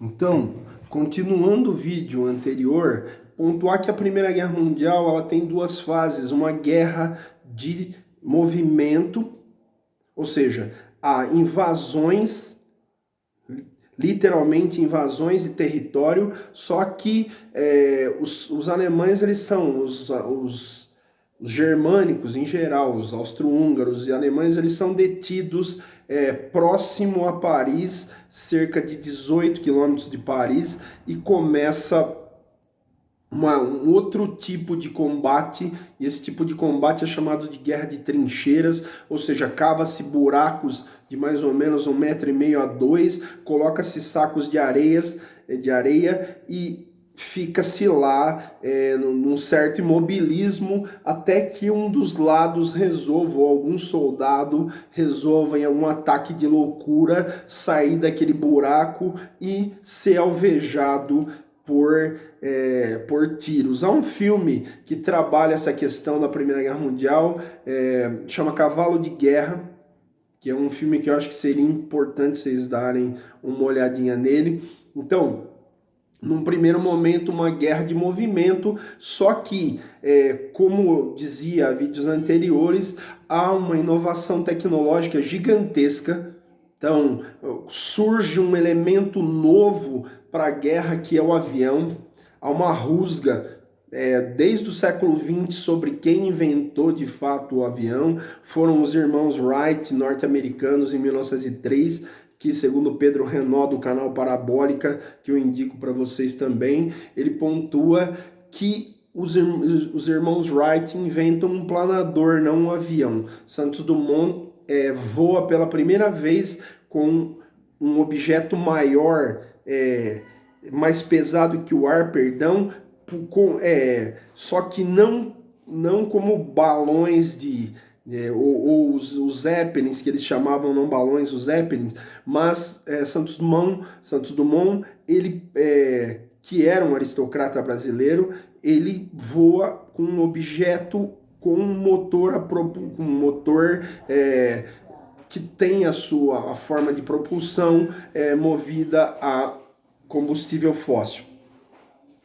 Então, continuando o vídeo anterior, pontuar que a Primeira Guerra Mundial ela tem duas fases, uma guerra de movimento, ou seja, há invasões, literalmente invasões de território, só que os alemães eles são os germânicos em geral, os austro-húngaros e alemães, eles são detidos próximo a Paris, cerca de 18 quilômetros de Paris, e começa um outro tipo de combate, e esse tipo de combate é chamado de guerra de trincheiras, ou seja, cava-se buracos de mais ou menos 1,5 m a 2 m, coloca-se sacos de areia e fica-se lá num certo imobilismo até que um dos lados resolva, ou algum soldado resolva em algum ataque de loucura sair daquele buraco e ser alvejado por tiros. Há um filme que trabalha essa questão da Primeira Guerra Mundial, chama Cavalo de Guerra, que é um filme que eu acho que seria importante vocês darem uma olhadinha nele. Então, num primeiro momento, uma guerra de movimento, só que, como eu dizia em vídeos anteriores, há uma inovação tecnológica gigantesca. Então, surge um elemento novo para a guerra, que é o avião. Há uma rusga desde o século XX sobre quem inventou de fato o avião. Foram os irmãos Wright, norte-americanos, em 1903, que segundo Pedro Renaud, do canal Parabólica, que eu indico para vocês também, ele pontua que os irmãos Wright inventam um planador, não um avião. Santos Dumont voa pela primeira vez com um objeto maior, mais pesado que o ar, perdão, só que não como balões ou os Zeppelins, que eles chamavam, não balões, os Zeppelins, mas Santos Dumont, ele, que era um aristocrata brasileiro, ele voa com um objeto com um motor, que tem a forma de propulsão movida a combustível fóssil.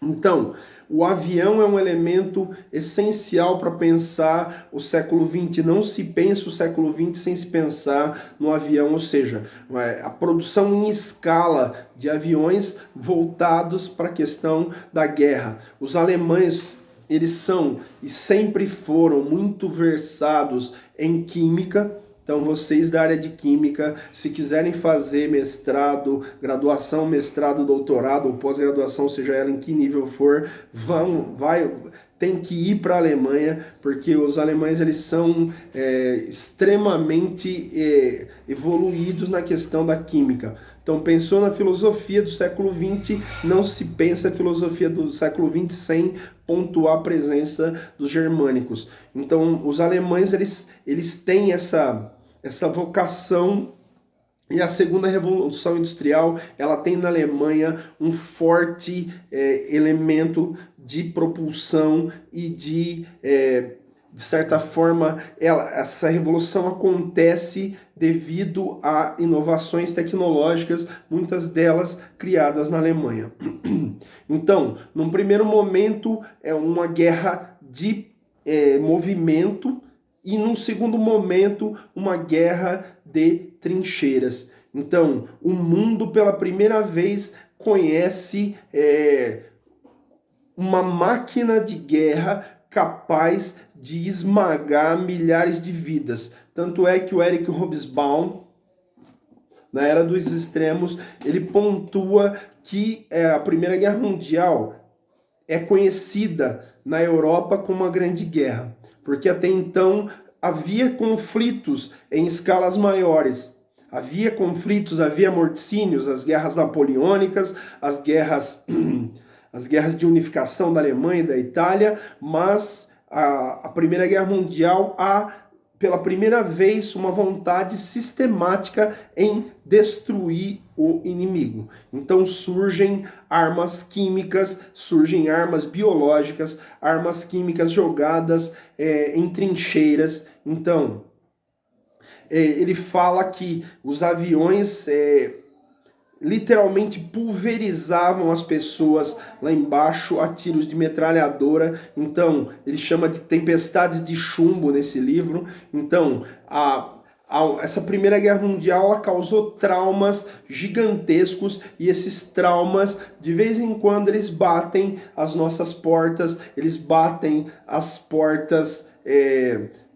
Então, o avião é um elemento essencial para pensar o século XX. Não se pensa o século XX sem se pensar no avião, ou seja, a produção em escala de aviões voltados para a questão da guerra. Os alemães, eles são e sempre foram muito versados em química. Então, vocês da área de química, se quiserem fazer mestrado, graduação, mestrado, doutorado ou pós-graduação, seja ela em que nível for, tem que ir para a Alemanha, porque os alemães eles são extremamente evoluídos na questão da química. Então, pensou na filosofia do século XX, não se pensa a filosofia do século XX sem pontuar a presença dos germânicos. Então, os alemães eles têm essa vocação, e a segunda revolução industrial ela tem na Alemanha um forte elemento de propulsão e de certa forma, essa revolução acontece devido a inovações tecnológicas, muitas delas criadas na Alemanha. Então, num primeiro momento, é uma guerra de movimento, e num segundo momento, uma guerra de trincheiras. Então, o mundo, pela primeira vez, conhece uma máquina de guerra capaz de esmagar milhares de vidas. Tanto é que o Eric Hobsbawm, na Era dos Extremos, ele pontua que a Primeira Guerra Mundial é conhecida na Europa como uma grande guerra, porque até então havia conflitos em escalas maiores. Havia conflitos, havia morticínios, as guerras napoleônicas, as guerras de unificação da Alemanha e da Itália, mas a Primeira Guerra Mundial há, pela primeira vez, uma vontade sistemática em destruir o inimigo. Então surgem armas químicas, surgem armas biológicas, armas químicas jogadas em trincheiras. Então, ele fala que os aviões literalmente pulverizavam as pessoas lá embaixo a tiros de metralhadora. Então, ele chama de tempestades de chumbo nesse livro. Então, essa Primeira Guerra Mundial ela causou traumas gigantescos, e esses traumas, de vez em quando, eles batem as nossas portas, eles batem as portas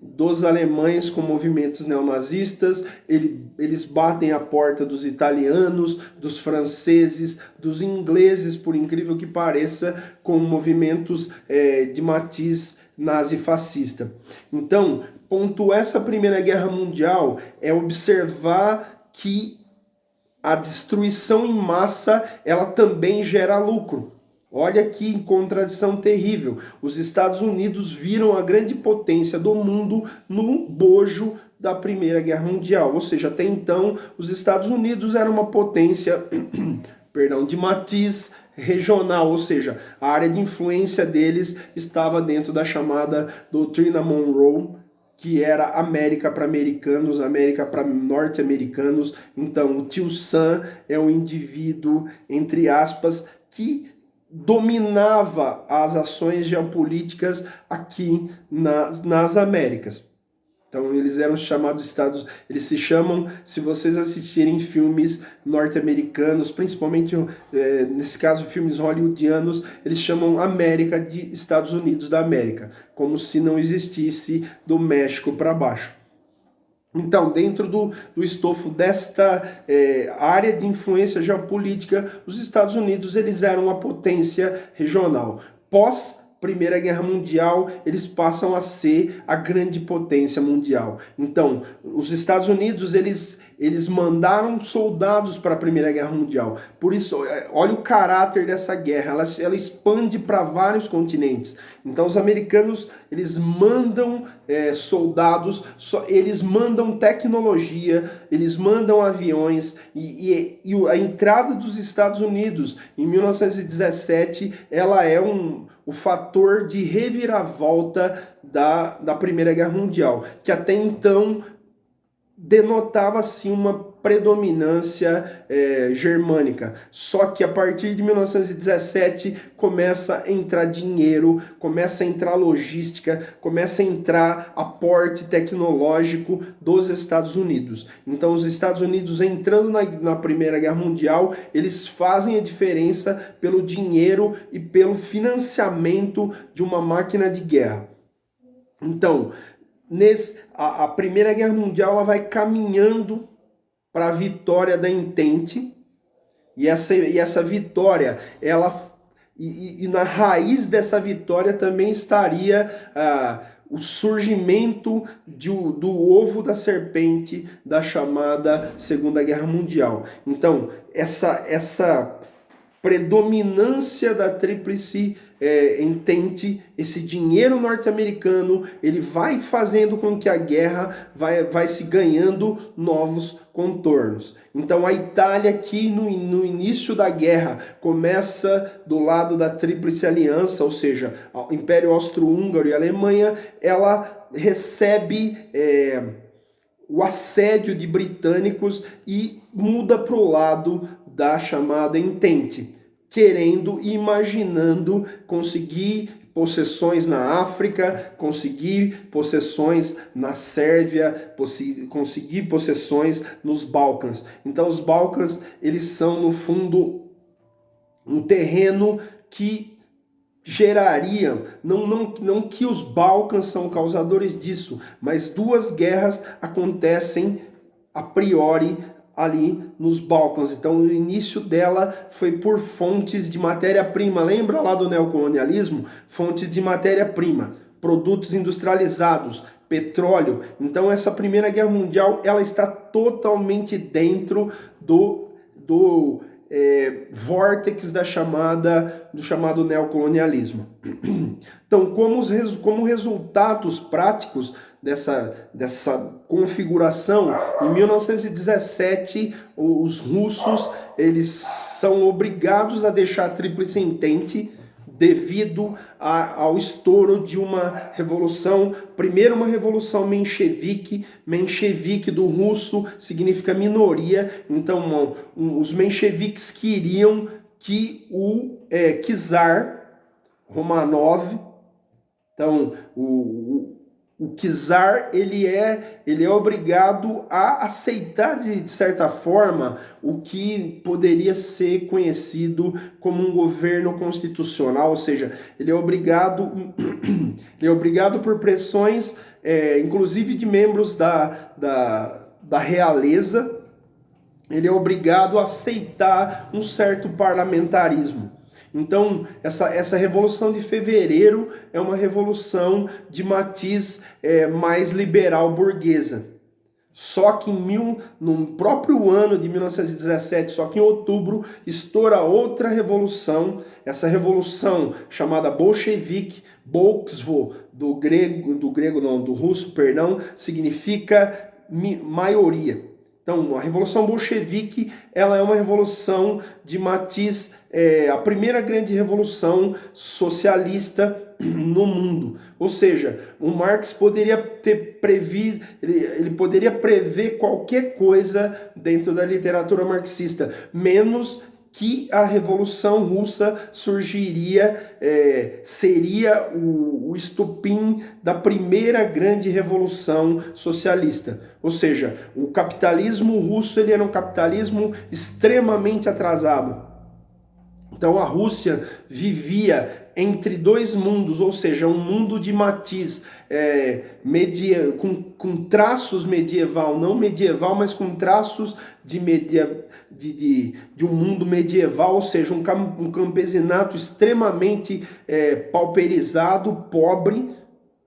dos alemães com movimentos neonazistas, eles batem a porta dos italianos, dos franceses, dos ingleses, por incrível que pareça, com movimentos de matiz nazi-fascista. Então, ponto essa Primeira Guerra Mundial é observar que a destruição em massa ela também gera lucro. Olha que contradição terrível. Os Estados Unidos viram a grande potência do mundo no bojo da Primeira Guerra Mundial. Ou seja, até então, os Estados Unidos eram uma potência de matiz regional, ou seja, a área de influência deles estava dentro da chamada doutrina Monroe, que era América para americanos, América para norte-americanos. Então, o tio Sam é um indivíduo, entre aspas, que dominava as ações geopolíticas aqui nas Américas. Então eles eram chamados estados, eles se chamam, se vocês assistirem filmes norte-americanos, principalmente nesse caso filmes hollywoodianos, eles chamam América de Estados Unidos da América, como se não existisse do México para baixo. Então, dentro do estofo desta área de influência geopolítica, os Estados Unidos eles eram uma potência regional. Pós Primeira Guerra Mundial, eles passam a ser a grande potência mundial. Então, os Estados Unidos, eles mandaram soldados para a Primeira Guerra Mundial. Por isso, olha o caráter dessa guerra, ela expande para vários continentes. Então, os americanos, eles mandam soldados, eles mandam tecnologia, eles mandam aviões, e a entrada dos Estados Unidos em 1917, ela é o fator de reviravolta da Primeira Guerra Mundial, que até então denotava sim uma predominância germânica. Só que a partir de 1917 começa a entrar dinheiro, começa a entrar logística, começa a entrar aporte tecnológico dos Estados Unidos. Então os Estados Unidos entrando na Primeira Guerra Mundial, eles fazem a diferença pelo dinheiro e pelo financiamento de uma máquina de guerra. Então, a Primeira Guerra Mundial ela vai caminhando para a vitória da Entente, e essa vitória, e na raiz dessa vitória também estaria o surgimento do ovo da serpente da chamada Segunda Guerra Mundial. Então, essa predominância da Tríplice Entente, esse dinheiro norte-americano, ele vai fazendo com que a guerra vai se ganhando novos contornos. Então a Itália aqui no início da guerra começa do lado da Tríplice Aliança, ou seja, o Império Austro-Húngaro e a Alemanha, ela recebe o assédio de britânicos e muda para o lado da chamada Entente, querendo e imaginando conseguir possessões na África, conseguir possessões na Sérvia, conseguir possessões nos Balcãs. Então os Balcãs, eles são no fundo um terreno que gerariam, não que os Balcãs são causadores disso, mas duas guerras acontecem a priori ali nos Balcãs. Então o início dela foi por fontes de matéria-prima. Lembra lá do neocolonialismo? Fontes de matéria-prima, produtos industrializados, petróleo. Então essa Primeira Guerra Mundial ela está totalmente dentro do vórtex do chamado neocolonialismo. Então, como resultados práticos dessa configuração, em 1917 os russos eles são obrigados a deixar a Tríplice Entente devido ao estouro de uma revolução, primeiro uma revolução menchevique do russo significa minoria, então os mencheviques queriam que o czar Romanov, então o czar ele é obrigado a aceitar de certa forma o que poderia ser conhecido como um governo constitucional, ou seja, ele é obrigado por pressões, inclusive de membros da realeza, ele é obrigado a aceitar um certo parlamentarismo. Então, essa Revolução de Fevereiro é uma revolução de matiz mais liberal burguesa. Só que no próprio ano de 1917, só que em outubro, estoura outra revolução, essa revolução chamada bolchevique, bolksvo, do russo, significa maioria. Então, a Revolução Bolchevique ela é uma revolução de matiz, a primeira grande revolução socialista no mundo. Ou seja, o Marx poderia ele poderia prever qualquer coisa dentro da literatura marxista, menos que a Revolução Russa seria o estopim da primeira grande revolução socialista. Ou seja, o capitalismo russo ele era um capitalismo extremamente atrasado. Então a Rússia vivia entre dois mundos, ou seja, um mundo de matiz com traços medieval, não medieval, mas com traços de um mundo medieval, ou seja, um campesinato extremamente pauperizado, pobre.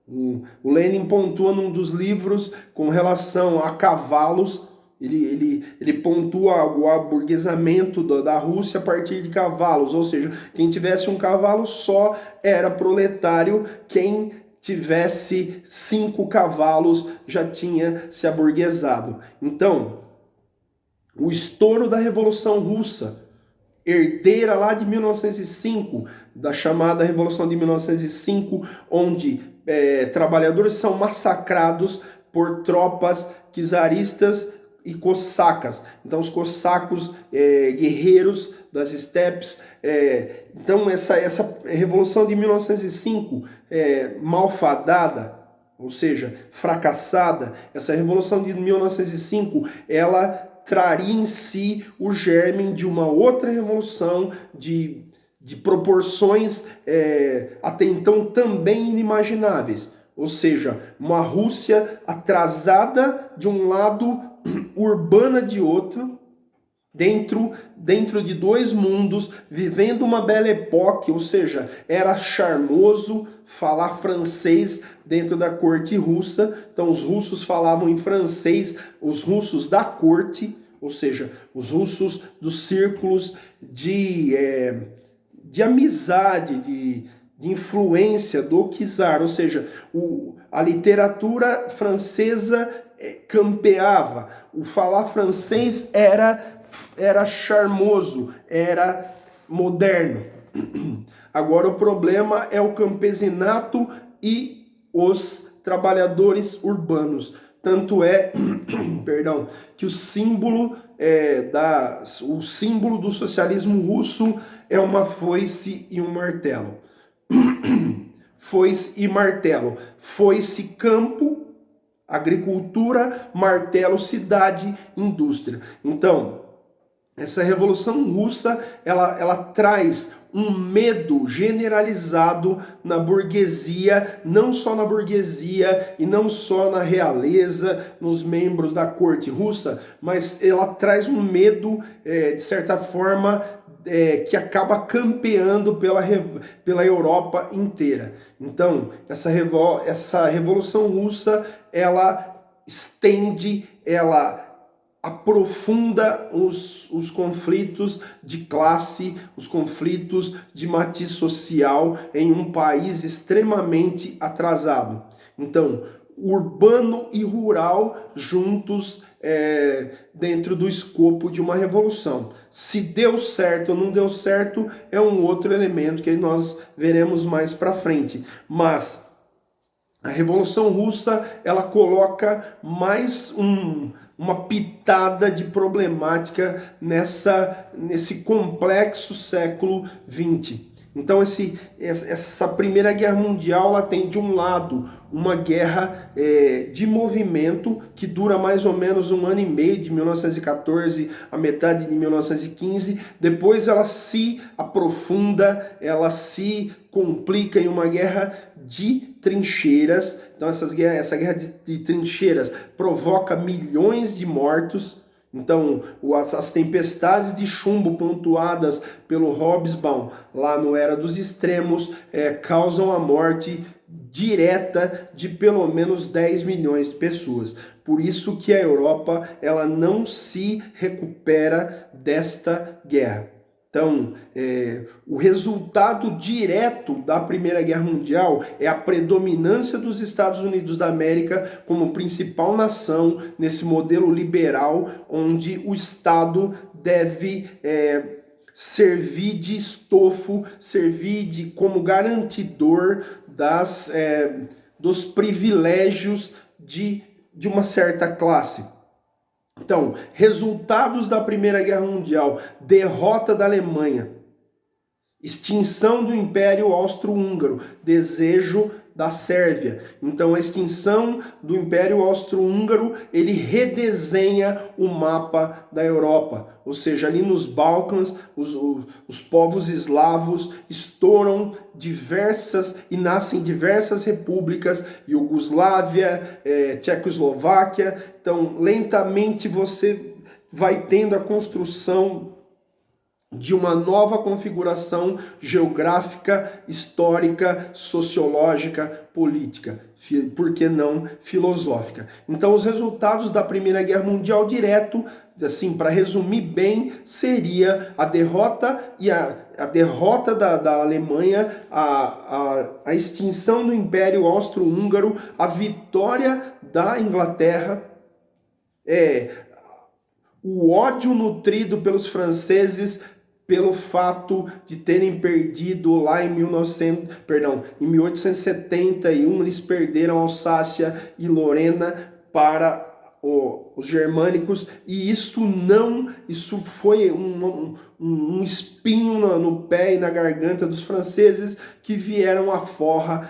O Lenin pontua num dos livros com relação a cavalos. Ele pontua o aburguesamento da Rússia a partir de cavalos, ou seja, quem tivesse um cavalo só era proletário, quem tivesse 5 cavalos já tinha se aburguesado. Então, o estouro da Revolução Russa, herdeira lá de 1905, da chamada Revolução de 1905, onde trabalhadores são massacrados por tropas czaristas e cossacas. Então os cossacos, guerreiros das estepes, então essa revolução de 1905 malfadada, ou seja, fracassada, essa revolução de 1905 ela traria em si o germe de uma outra revolução de proporções até então também inimagináveis, ou seja, uma Rússia atrasada de um lado, urbana de outro, dentro de dois mundos, vivendo uma belle époque, ou seja, era charmoso falar francês dentro da corte russa, então os russos falavam em francês, os russos da corte, ou seja, os russos dos círculos de amizade, de influência do czar, ou seja, a literatura francesa campeava, o falar francês era charmoso, era moderno. Agora o problema é o campesinato e os trabalhadores urbanos. Tanto é, que o símbolo do socialismo russo é uma foice e um martelo. Foice e martelo. Foice, campo, agricultura, martelo, cidade, indústria. Então, essa Revolução Russa, ela traz um medo generalizado na burguesia, não só na burguesia e não só na realeza, nos membros da corte russa, mas ela traz um medo, de certa forma, que acaba campeando pela Europa inteira. Então, essa Revolução Russa, ela estende, ela aprofunda os conflitos de classe, os conflitos de matiz social em um país extremamente atrasado. Então, urbano e rural juntos dentro do escopo de uma revolução. Se deu certo ou não deu certo é um outro elemento que nós veremos mais para frente. Mas a Revolução Russa, ela coloca mais uma pitada de problemática nesse complexo século XX. Então essa Primeira Guerra Mundial, ela tem de um lado uma guerra de movimento que dura mais ou menos 1 ano e meio, de 1914 a metade de 1915, depois ela se aprofunda, ela se complica em uma guerra de trincheiras. Então essa guerra de trincheiras provoca milhões de mortos. Então, as tempestades de chumbo pontuadas pelo Hobsbawm, lá no Era dos Extremos, causam a morte direta de pelo menos 10 milhões de pessoas. Por isso que a Europa, ela não se recupera desta guerra. Então, o resultado direto da Primeira Guerra Mundial é a predominância dos Estados Unidos da América como principal nação nesse modelo liberal, onde o Estado deve servir de estofo, servir como garantidor dos privilégios de uma certa classe. Então, resultados da Primeira Guerra Mundial: derrota da Alemanha, extinção do Império Austro-Húngaro, desejo da Sérvia. Então, a extinção do Império Austro-Húngaro, ele redesenha o mapa da Europa. Ou seja, ali nos Balcãs, os povos eslavos estouram e nascem diversas repúblicas, Iugoslávia, Tchecoslováquia. Então, lentamente você vai tendo a construção de uma nova configuração geográfica, histórica, sociológica, política, por que não filosófica. Então, os resultados da Primeira Guerra Mundial direto, assim, para resumir bem, seria a derrota da Alemanha, a extinção do Império Austro-Húngaro, a vitória da Inglaterra, o ódio nutrido pelos franceses pelo fato de terem perdido lá em 1871, eles perderam Alsácia e Lorena para os germânicos, e isso foi um espinho no pé e na garganta dos franceses, que vieram à forra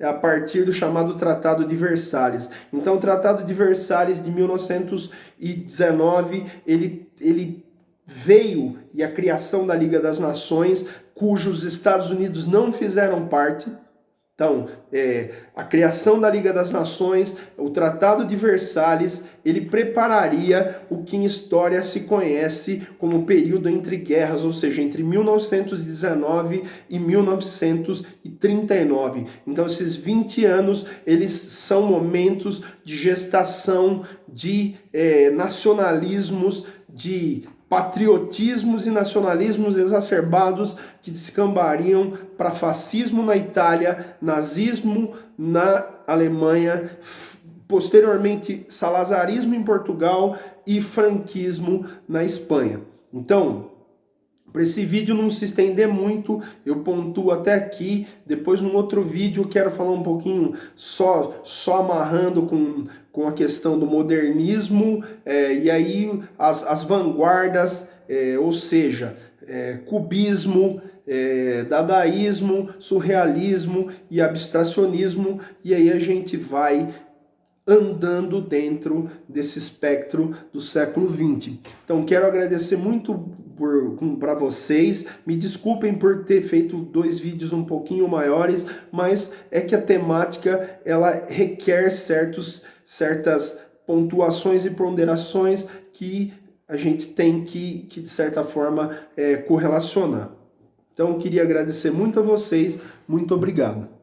a partir do chamado Tratado de Versalhes. Então, o Tratado de Versalhes de 1919, ele veio, e a criação da Liga das Nações, cujos Estados Unidos não fizeram parte. Então, a criação da Liga das Nações, o Tratado de Versalhes, ele prepararia o que em história se conhece como período entre guerras, ou seja, entre 1919 e 1939. Então, esses 20 anos, eles são momentos de gestação de nacionalismos, de patriotismos e nacionalismos exacerbados que descambariam para fascismo na Itália, nazismo na Alemanha, posteriormente salazarismo em Portugal e franquismo na Espanha. Então, para esse vídeo não se estender muito, eu pontuo até aqui. Depois, num outro vídeo, eu quero falar um pouquinho só amarrando com a questão do modernismo, e aí as vanguardas, ou seja, cubismo, dadaísmo, surrealismo e abstracionismo, e aí a gente vai andando dentro desse espectro do século XX. Então, quero agradecer muito para vocês. Me desculpem por ter feito 2 vídeos um pouquinho maiores, mas é que a temática, ela requer certas pontuações e ponderações que a gente tem que de certa forma, correlacionar. Então, eu queria agradecer muito a vocês. Muito obrigado.